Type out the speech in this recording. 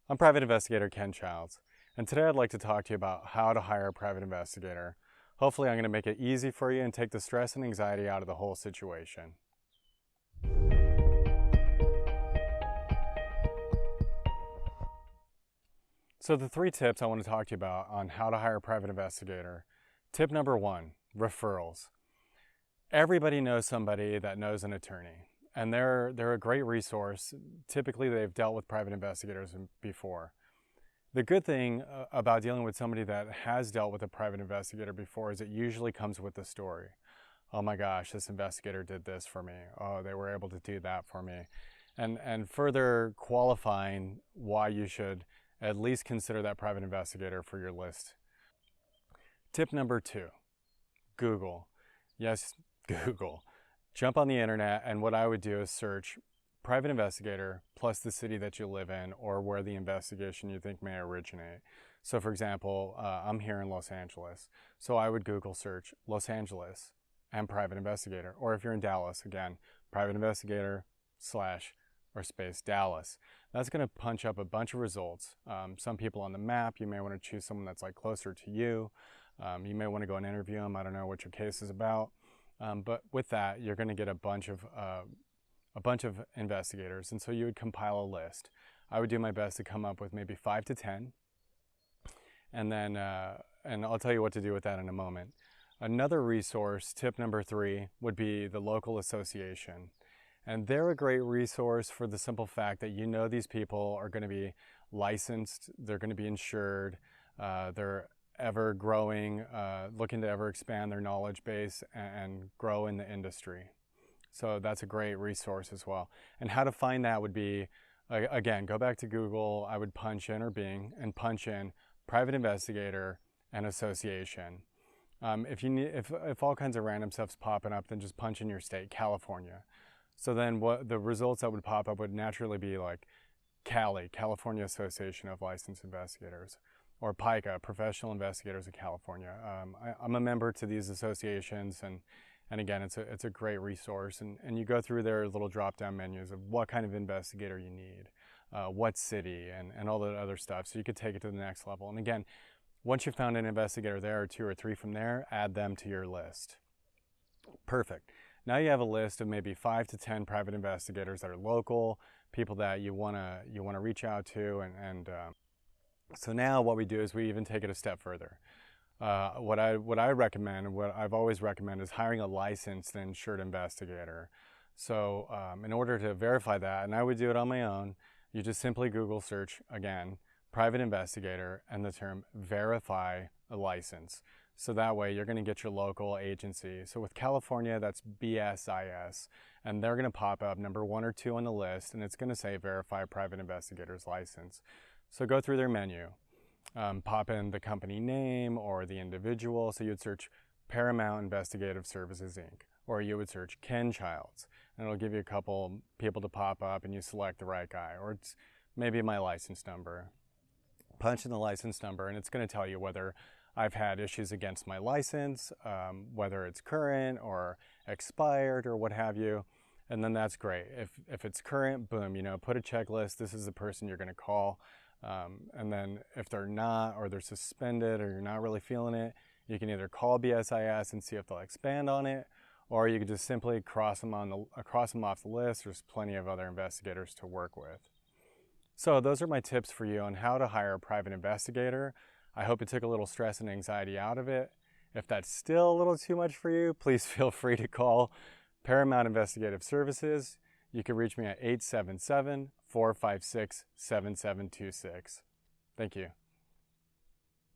I'm Private Investigator Ken Childs, and today I'd like to talk to you about how to hire a private investigator. Hopefully I'm going to make it easy for you and take the stress and anxiety out of the whole situation. So the 3 tips I want to talk to you about on how to hire a private investigator. Tip number 1, referrals. Everybody knows somebody that knows an attorney, and they're a great resource. Typically they've dealt with private investigators before. The good thing about dealing with somebody that has dealt with a private investigator before is it usually comes with a story. Oh my gosh, this investigator did this for me. Oh, they were able to do that for me. And further qualifying why you should at least consider that private investigator for your list. Tip number 2, Google. Yes, Google. Jump on the internet, and what I would do is search private investigator plus the city that you live in or where the investigation you think may originate. So for example, I'm here in Los Angeles. So I would Google search Los Angeles and private investigator. Or if you're in Dallas, again, private investigator / Dallas. That's going to punch up a bunch of results. Some people on the map, you may want to choose someone that's like closer to you. You may want to go and interview them. I don't know what your case is about. But with that, you're going to get a bunch of investigators, and so you would compile a list. I would do my best to come up with maybe 5 to 10, and then and I'll tell you what to do with that in a moment. Another resource, tip number 3, would be the local association, and they're a great resource for the simple fact that you know these people are going to be licensed, they're going to be insured, they're ever growing, looking to ever expand their knowledge base and grow in the industry. So that's a great resource as well. And how to find that would be, again, go back to Google. I would punch in, or Bing, and punch in private investigator and association. If all kinds of random stuff's popping up, then just punch in your state, California. So then what the results that would pop up would naturally be like CALI, California Association of Licensed Investigators, or PICA, Professional Investigators of California. I'm a member to these associations, and again, it's a great resource, and you go through their little drop-down menus of what kind of investigator you need, what city, and all that other stuff, so you could take it to the next level. And again, once you've found an investigator there, or 2 or 3 from there, add them to your list. Perfect. Now you have a list of maybe 5 to 10 private investigators that are local, people that you wanna reach out to, and so now what we do is we even take it a step further. What I recommend, what I've always recommended, is hiring a licensed and insured investigator. So in order to verify that, and I would do it on my own, you just simply Google search, again, private investigator and the term verify a license. So that way you're going to get your local agency. So with California, that's BSIS, and they're going to pop up number 1 or 2 on the list, and it's going to say verify private investigator's license. So go through their menu. Pop in the company name or the individual. So you'd search Paramount Investigative Services, Inc. Or you would search Ken Childs, and it'll give you a couple people to pop up, and you select the right guy. Or it's maybe my license number. Punch in the license number, and it's going to tell you whether I've had issues against my license, whether it's current or expired or what have you. And then that's great. If it's current, boom, put a checklist. This is the person you're going to call. And then if they're not, or they're suspended, or you're not really feeling it, you can either call BSIS and see if they'll expand on it, or you can just simply cross them off the list. There's plenty of other investigators to work with. So those are my tips for you on how to hire a private investigator. I hope it took a little stress and anxiety out of it. If that's still a little too much for you, please feel free to call Paramount Investigative Services. You can reach me at 877-456-7726. Thank you.